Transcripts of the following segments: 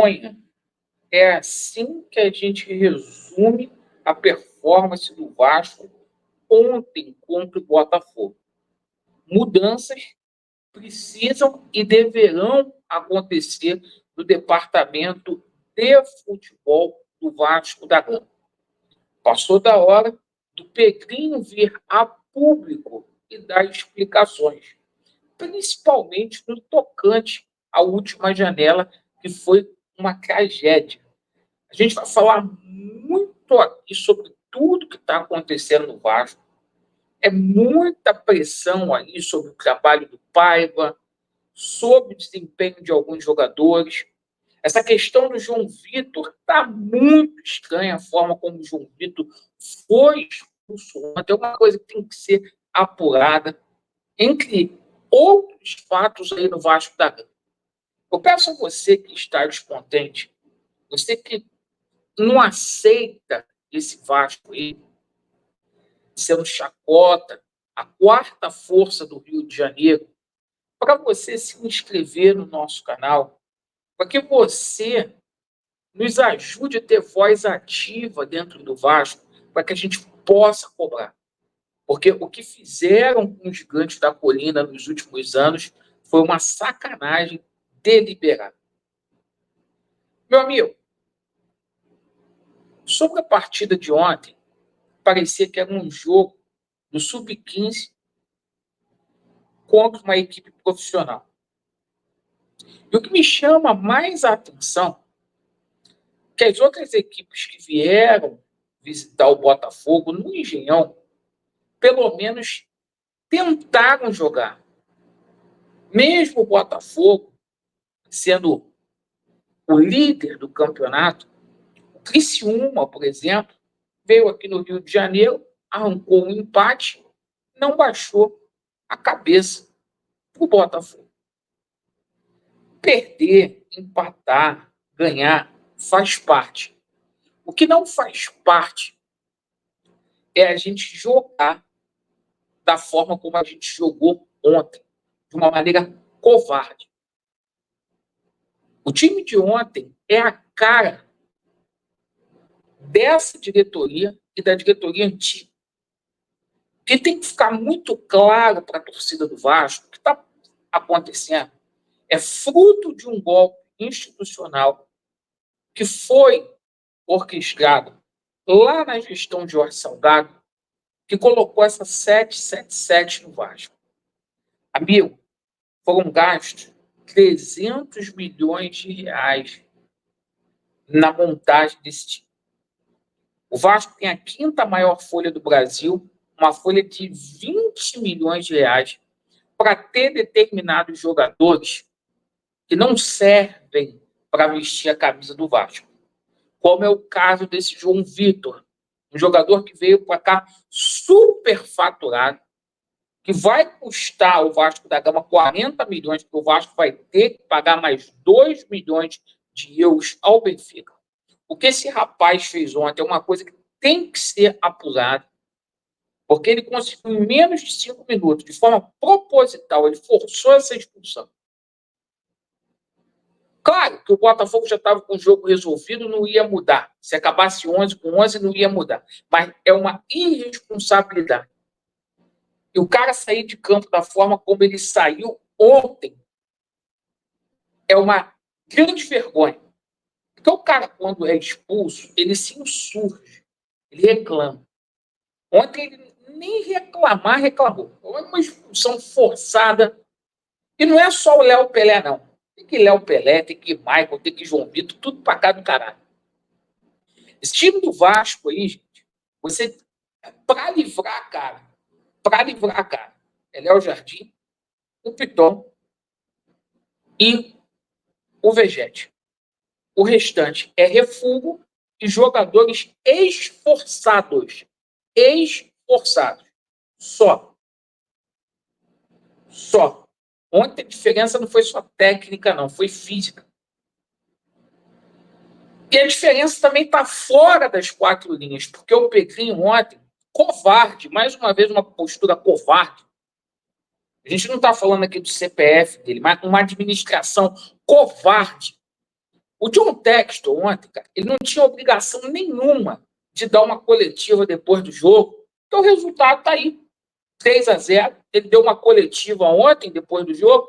vergonha. É assim que a gente resume a performance do Vasco ontem contra o Botafogo. Mudanças precisam e deverão acontecer no departamento de futebol do Vasco da Gama. Passou da hora do Pedrinho vir a público e dar explicações, principalmente no tocante à última janela, que foi uma tragédia. A gente vai falar muito aqui sobre tudo que está acontecendo no Vasco. É muita pressão aí sobre o trabalho do Paiva, sobre o desempenho de alguns jogadores. Essa questão do João Vitor está muito estranha, a forma como o João Vitor foi expulso. Tem uma coisa que tem que ser apurada, entre outros fatos aí no Vasco da Gama. Eu peço a você que está descontente, você que não aceita esse Vasco aí, sendo chacota, a quarta força do Rio de Janeiro, para você se inscrever no nosso canal, para que você nos ajude a ter voz ativa dentro do Vasco, para que a gente possa cobrar. Porque o que fizeram com os gigantes da colina nos últimos anos foi uma sacanagem deliberada. Meu amigo, sobre a partida de ontem, parecia que era um jogo do Sub-15 contra uma equipe profissional. E o que me chama mais a atenção é que as outras equipes que vieram visitar o Botafogo no Engenhão, pelo menos tentaram jogar. Mesmo o Botafogo sendo o líder do campeonato, o Criciúma, por exemplo, veio aqui no Rio de Janeiro, arrancou um empate, não baixou a cabeça para o Botafogo. Perder, empatar, ganhar, faz parte. O que não faz parte é a gente jogar da forma como a gente jogou ontem, de uma maneira covarde. O time de ontem é a cara dessa diretoria e da diretoria antiga. O que tem que ficar muito claro para a torcida do Vasco, o que está acontecendo é fruto de um golpe institucional que foi orquestrado lá na gestão de Jorge Salgado, que colocou essa 777 no Vasco. Amigo, foram gastos 300 milhões de reais na montagem desse time. O Vasco tem a quinta maior folha do Brasil, uma folha de 20 milhões de reais, para ter determinados jogadores que não servem para vestir a camisa do Vasco. Como é o caso desse João Vitor, um jogador que veio para cá super faturado, que vai custar o Vasco da Gama 40 milhões, porque o Vasco vai ter que pagar mais 2 milhões de euros ao Benfica. O que esse rapaz fez ontem é uma coisa que tem que ser apurada, porque ele conseguiu, em menos de 5 minutos, de forma proposital, ele forçou essa expulsão. Claro que o Botafogo já estava com o jogo resolvido, não ia mudar. Se acabasse 11-11, não ia mudar. Mas é uma irresponsabilidade. E o cara sair de campo da forma como ele saiu ontem é uma grande vergonha. Porque o cara, quando é expulso, ele se insurge, ele reclama. Ontem ele nem reclamou. Foi uma expulsão forçada. E não é só o Léo Pelé, não. Tem que Léo Pelé, tem que Michael, tem que João Vitor, tudo pra cá do caralho. Esse time do Vasco aí, gente, você, pra livrar a cara, é Léo Jardim, o Piton e o Vegete. O restante é refúgio e jogadores esforçados. Só. Ontem a diferença não foi só técnica, não, foi física. E a diferença também está fora das 4 linhas, porque o Pedrinho ontem, covarde, mais uma vez uma postura covarde. A gente não está falando aqui do CPF dele, mas uma administração covarde. O John Textor ontem, cara, ele não tinha obrigação nenhuma de dar uma coletiva depois do jogo, então o resultado tá aí, 3-0. Ele deu uma coletiva ontem, depois do jogo.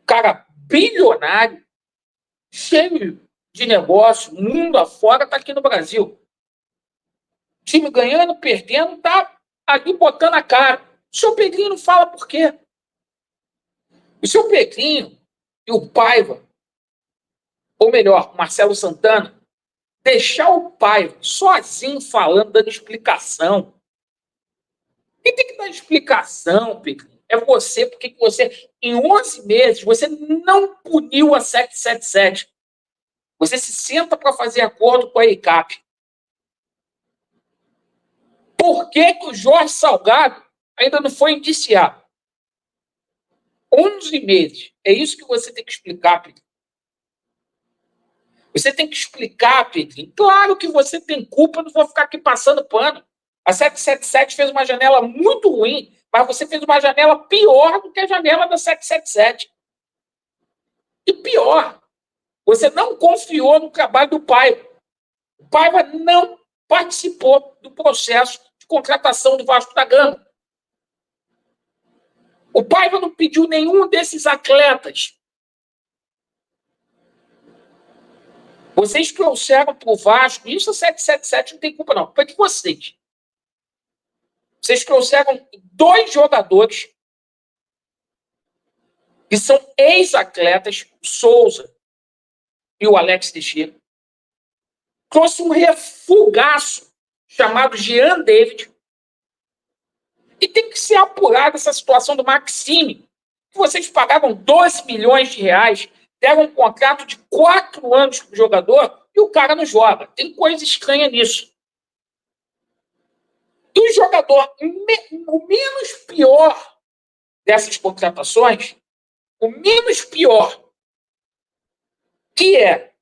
Cara bilionário, cheio de negócio, mundo afora, tá aqui no Brasil. Time ganhando, perdendo, tá ali botando a cara. O seu Pedrinho não fala por quê. O seu Pedrinho e o Paiva, ou melhor, o Marcelo Santana, deixar o Paiva sozinho falando, dando explicação. Quem tem que dar explicação, Pedrinho, é você, porque você, em 11 meses, você não puniu a 777. Você se senta para fazer acordo com a ECAP. Por que o Jorge Salgado ainda não foi indiciado? 11 meses. É isso que você tem que explicar, Pedrinho. Você tem que explicar, Pedrinho. Claro que você tem culpa, não vou ficar aqui passando pano. A 777 fez uma janela muito ruim, mas você fez uma janela pior do que a janela da 777. E pior, você não confiou no trabalho do Paiva. O Paiva não participou do processo de contratação do Vasco da Gama. O Paiva não pediu nenhum desses atletas. Vocês trouxeram para o Vasco, isso a 777 não tem culpa não, culpa de vocês. Vocês trouxeram 2 jogadores que são ex-atletas, o Souza e o Alex Teixeira. Trouxe um refugaço chamado Jean David. E tem que ser apurada essa situação do Maxime, que vocês pagavam 12 milhões de reais, deram um contrato de 4 anos para o jogador e o cara não joga. Tem coisa estranha nisso. E o jogador, o menos pior dessas contratações, o menos pior, que é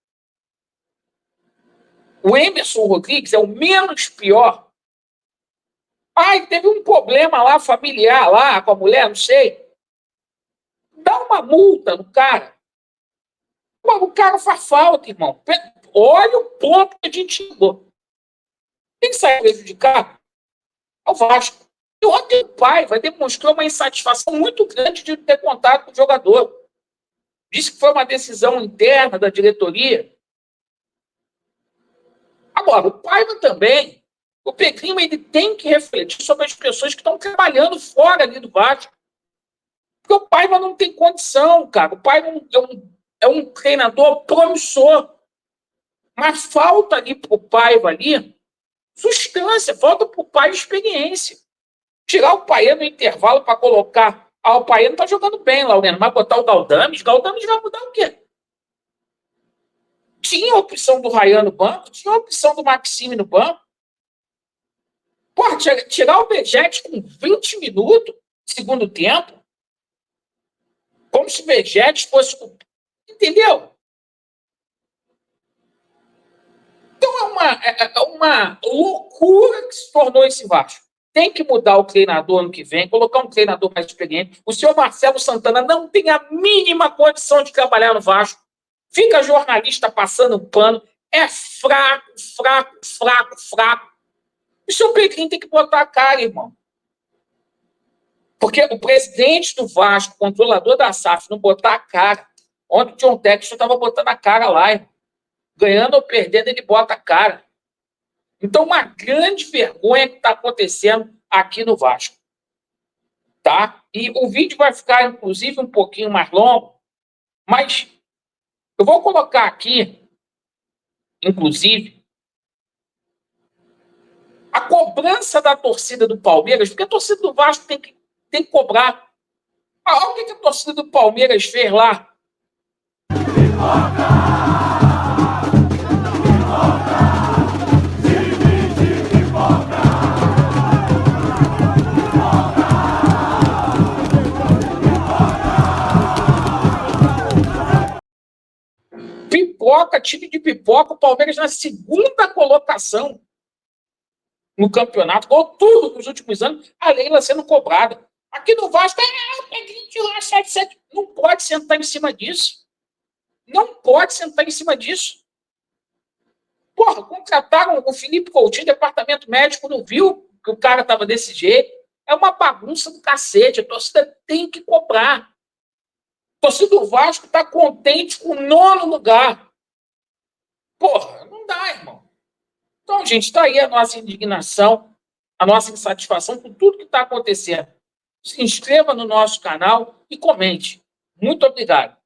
o Emerson Rodrigues, é o menos pior. Ai, teve um problema lá, familiar, lá, com a mulher, não sei. Dá uma multa no cara. O cara faz falta, irmão. Olha o ponto que a gente chegou. Quem sai prejudicado é o Vasco. E ontem o Paiva demonstrou uma insatisfação muito grande de ter contado com o jogador. Disse que foi uma decisão interna da diretoria. Agora, o Paiva também, o Pedrinho, ele tem que refletir sobre as pessoas que estão trabalhando fora ali do Vasco. Porque o Paiva não tem condição, cara. O Paiva é um treinador promissor. Mas falta ali para o Paiva ali substância, falta para o Paiva experiência. Tirar o Paê no intervalo para colocar. Ah, o Paê não está jogando bem, Laureno, mas botar o Galdames vai mudar o quê? Tinha a opção do Ryan no banco, tinha a opção do Maxime no banco. Porra, tirar o Vegete com 20 minutos, segundo tempo, como se o Vegete fosse. Entendeu? Então é uma loucura que se tornou esse Vasco. Tem que mudar o treinador ano que vem, colocar um treinador mais experiente. O senhor Marcelo Santana não tem a mínima condição de trabalhar no Vasco. Fica jornalista passando um pano. É fraco, fraco, fraco, fraco. O senhor Pedrinho tem que botar a cara, irmão. Porque o presidente do Vasco, controlador da SAF, não botar a cara. Ontem o John Textor estava botando a cara lá, irmão. Ganhando ou perdendo, ele bota a cara. Então, uma grande vergonha que está acontecendo aqui no Vasco. Tá? E o vídeo vai ficar, inclusive, um pouquinho mais longo, mas eu vou colocar aqui, inclusive, a cobrança da torcida do Palmeiras, porque a torcida do Vasco tem que cobrar. Olha o que a torcida do Palmeiras fez lá. Pipoca, time de pipoca, o Palmeiras na segunda colocação no campeonato, ou tudo nos últimos anos, a Leila sendo cobrada. Aqui no Vasco, o Pedrinho de lá, 7-7. Não pode sentar em cima disso. Não pode sentar em cima disso. Porra, contrataram o Felipe Coutinho, departamento médico, não viu que o cara estava desse jeito. É uma bagunça do cacete. A torcida tem que cobrar. A torcida do Vasco está contente com o 9º lugar. Porra, não dá, irmão. Então, gente, está aí a nossa indignação, a nossa insatisfação com tudo que está acontecendo. Se inscreva no nosso canal e comente. Muito obrigado.